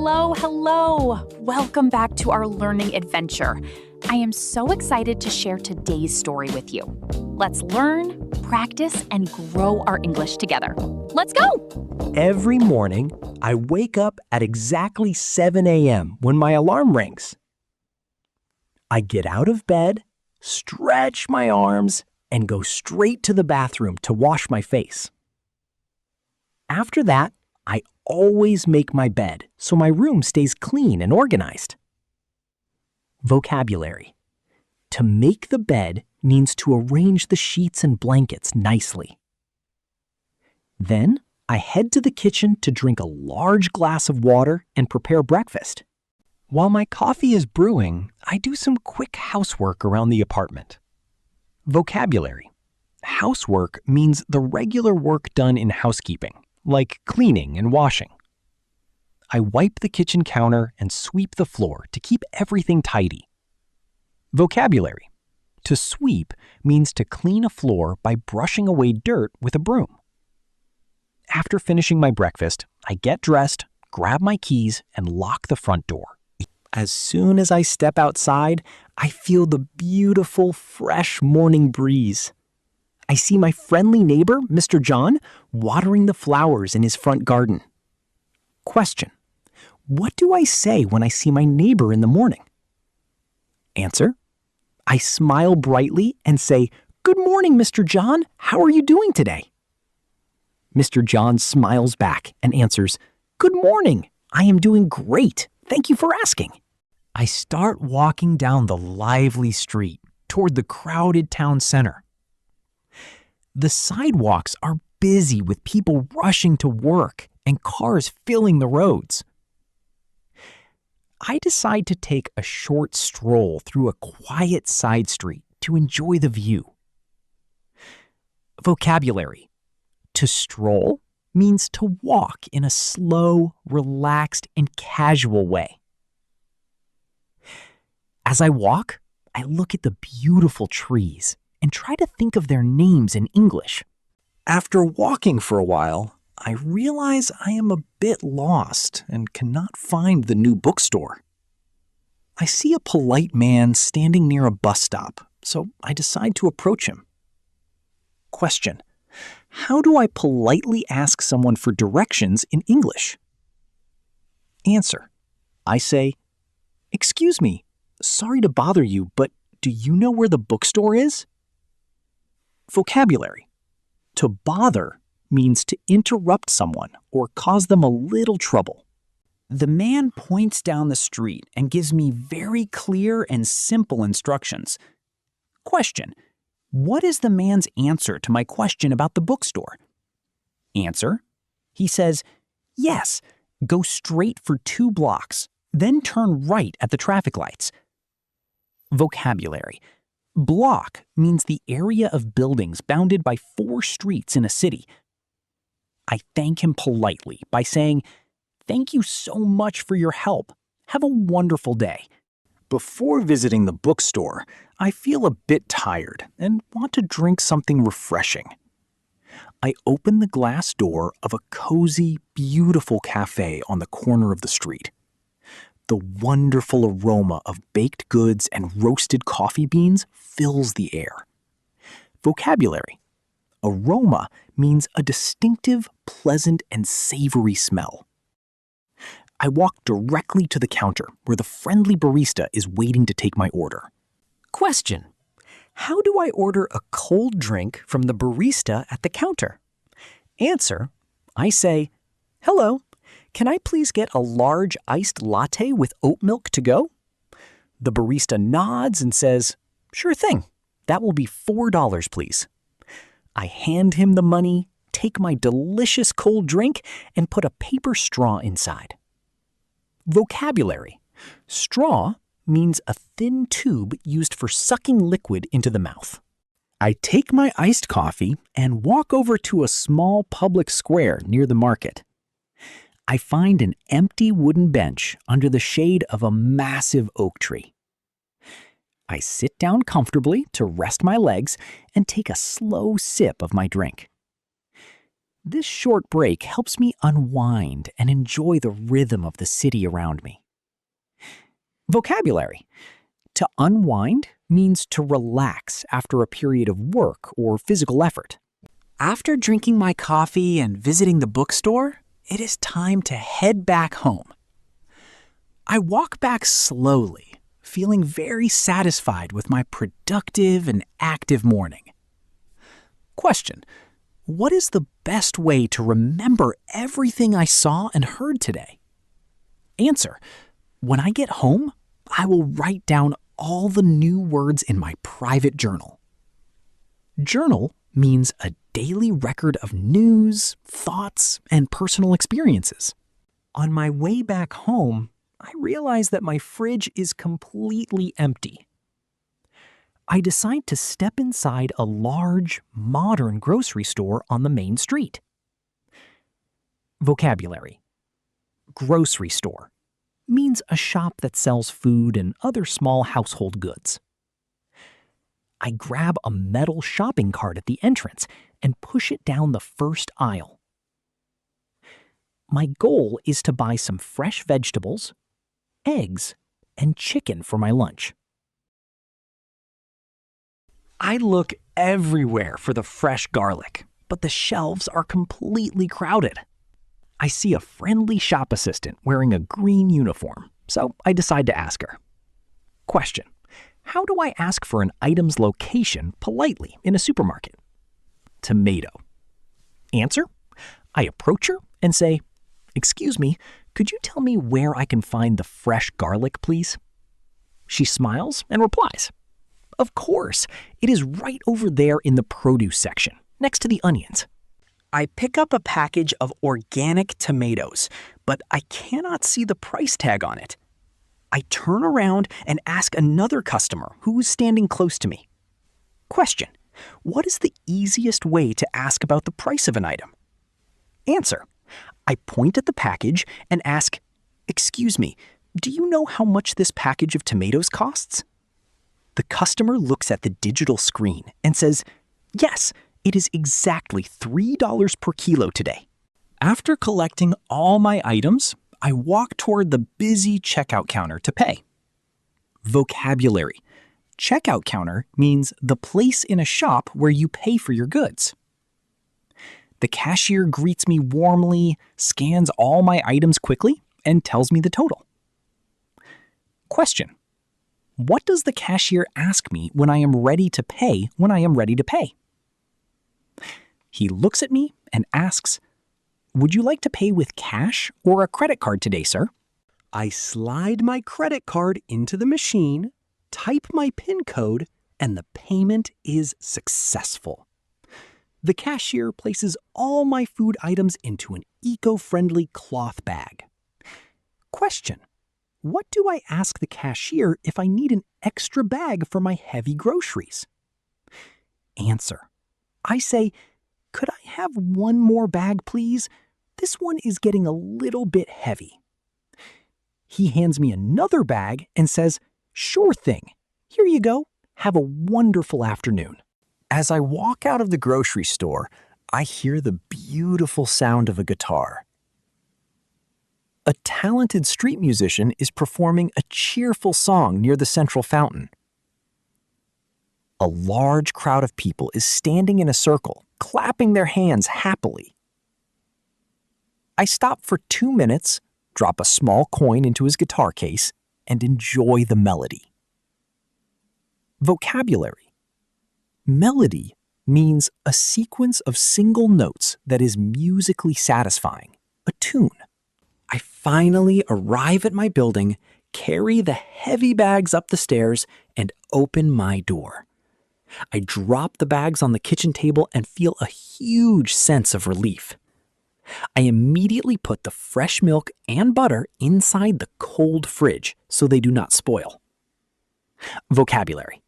Hello, hello. Welcome back to our learning adventure. I am so excited to share today's story with you. Let's learn, practice, and grow our English together. Let's go! Every morning, I wake up at exactly 7 a.m. when my alarm rings. I get out of bed, stretch my arms, and go straight to the bathroom to wash my face. After that, I always make my bed so my room stays clean and organized. Vocabulary. To make the bed means to arrange the sheets and blankets nicely. Then, I head to the kitchen to drink a large glass of water and prepare breakfast. While my coffee is brewing, I do some quick housework around the apartment. Vocabulary. Housework means the regular work done in housekeeping, like cleaning and washing. I wipe the kitchen counter and sweep the floor to keep everything tidy. Vocabulary. To sweep means to clean a floor by brushing away dirt with a broom. After finishing my breakfast, I get dressed, grab my keys, and lock the front door. As soon as I step outside, I feel the beautiful, fresh morning breeze. I see my friendly neighbor, Mr. John, watering the flowers in his front garden. Question: what do I say when I see my neighbor in the morning? Answer: I smile brightly and say, "Good morning, Mr. John. How are you doing today?" Mr. John smiles back and answers, "Good morning. I am doing great. Thank you for asking." I start walking down the lively street toward the crowded town center. The sidewalks are busy with people rushing to work and cars filling the roads. I decide to take a short stroll through a quiet side street to enjoy the view. Vocabulary. To stroll means to walk in a slow, relaxed, and casual way. As I walk, I look at the beautiful trees and try to think of their names in English. After walking for a while, I realize I am a bit lost and cannot find the new bookstore. I see a polite man standing near a bus stop, so I decide to approach him. Question: how do I politely ask someone for directions in English? Answer: I say, "Excuse me, sorry to bother you, but do you know where the bookstore is?" Vocabulary. To bother means to interrupt someone or cause them a little trouble. The man points down the street and gives me very clear and simple instructions. Question: what is the man's answer to my question about the bookstore? Answer: he says, "Yes, go straight for 2 blocks, then turn right at the traffic lights." Vocabulary. Block means the area of buildings bounded by 4 streets in a city. I thank him politely by saying, "Thank you so much for your help. Have a wonderful day." Before visiting the bookstore, I feel a bit tired and want to drink something refreshing. I open the glass door of a cozy, beautiful café on the corner of the street. The wonderful aroma of baked goods and roasted coffee beans fills the air. Vocabulary. Aroma means a distinctive, pleasant, and savory smell. I walk directly to the counter where the friendly barista is waiting to take my order. Question: how do I order a cold drink from the barista at the counter? Answer: I say, "Hello, can I please get a large iced latte with oat milk to go?" The barista nods and says, "Sure thing. That will be $4, please." I hand him the money, take my delicious cold drink, and put a paper straw inside. Vocabulary. Straw means a thin tube used for sucking liquid into the mouth. I take my iced coffee and walk over to a small public square near the market. I find an empty wooden bench under the shade of a massive oak tree. I sit down comfortably to rest my legs and take a slow sip of my drink. This short break helps me unwind and enjoy the rhythm of the city around me. Vocabulary. To unwind means to relax after a period of work or physical effort. After drinking my coffee and visiting the bookstore, it is time to head back home. I walk back slowly, feeling very satisfied with my productive and active morning. Question: what is the best way to remember everything I saw and heard today? Answer: when I get home, I will write down all the new words in my private journal. Journal means a daily record of news, thoughts, and personal experiences. On my way back home, I realize that my fridge is completely empty. I decide to step inside a large, modern grocery store on the main street. Vocabulary. Grocery store means a shop that sells food and other small household goods. I grab a metal shopping cart at the entrance and push it down the first aisle. My goal is to buy some fresh vegetables, eggs, and chicken for my lunch. I look everywhere for the fresh garlic, but the shelves are completely crowded. I see a friendly shop assistant wearing a green uniform, so I decide to ask her. Question: how do I ask for an item's location politely in a supermarket? Tomato. Answer: I approach her and say, "Excuse me, could you tell me where I can find the fresh garlic, please?" She smiles and replies, "Of course, it is right over there in the produce section, next to the onions." I pick up a package of organic tomatoes, but I cannot see the price tag on it. I turn around and ask another customer who is standing close to me. Question: what is the easiest way to ask about the price of an item? Answer: I point at the package and ask, "Excuse me, do you know how much this package of tomatoes costs?" The customer looks at the digital screen and says, "Yes, it is exactly $3 per kilo today." After collecting all my items, I walk toward the busy checkout counter to pay. Vocabulary. Checkout counter means the place in a shop where you pay for your goods. The cashier greets me warmly, scans all my items quickly, and tells me the total. Question: what does the cashier ask me when I am ready to pay when I am ready to pay? He looks at me and asks, "Would you like to pay with cash or a credit card today, sir?" I slide my credit card into the machine, type my PIN code, and the payment is successful. The cashier places all my food items into an eco-friendly cloth bag. Question: what do I ask the cashier if I need an extra bag for my heavy groceries? Answer: I say, "Could I have one more bag, please? This one is getting a little bit heavy." He hands me another bag and says, "Sure thing. Here you go. Have a wonderful afternoon." As I walk out of the grocery store, I hear the beautiful sound of a guitar. A talented street musician is performing a cheerful song near the central fountain. A large crowd of people is standing in a circle, clapping their hands happily. I stop for 2 minutes, drop a small coin into his guitar case, and enjoy the melody. Vocabulary. Melody means a sequence of single notes that is musically satisfying, a tune. I finally arrive at my building, carry the heavy bags up the stairs, and open my door. I drop the bags on the kitchen table and feel a huge sense of relief. I immediately put the fresh milk and butter inside the cold fridge so they do not spoil. Vocabulary.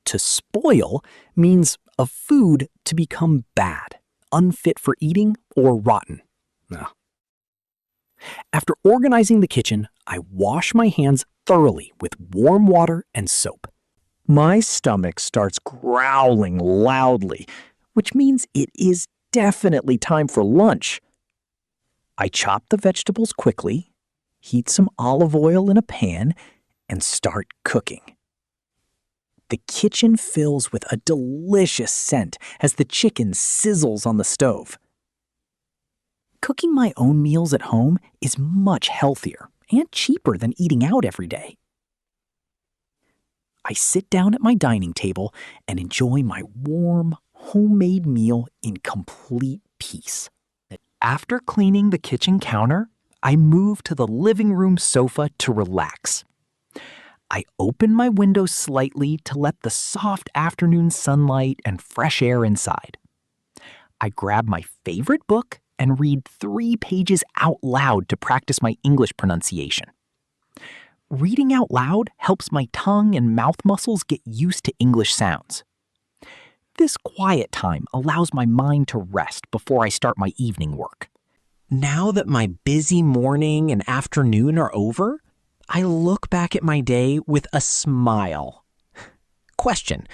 To spoil means of food to become bad, unfit for eating, or rotten. Ugh. After organizing the kitchen, I wash my hands thoroughly with warm water and soap. My stomach starts growling loudly, which means it is definitely time for lunch. I chop the vegetables quickly, heat some olive oil in a pan, and start cooking. The kitchen fills with a delicious scent as the chicken sizzles on the stove. Cooking my own meals at home is much healthier and cheaper than eating out every day. I sit down at my dining table and enjoy my warm, homemade meal in complete peace. After cleaning the kitchen counter, I move to the living room sofa to relax. I open my window slightly to let the soft afternoon sunlight and fresh air inside. I grab my favorite book and read 3 pages out loud to practice my English pronunciation. Reading out loud helps my tongue and mouth muscles get used to English sounds. This quiet time allows my mind to rest before I start my evening work. Now that my busy morning and afternoon are over, I look back at my day with a smile. Question: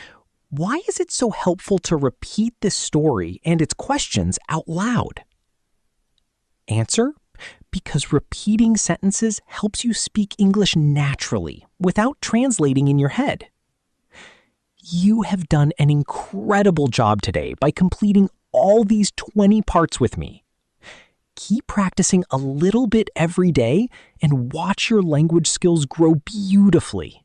why is it so helpful to repeat this story and its questions out loud? Answer: because repeating sentences helps you speak English naturally without translating in your head. You have done an incredible job today by completing all these 20 parts with me. Keep practicing a little bit every day and watch your language skills grow beautifully.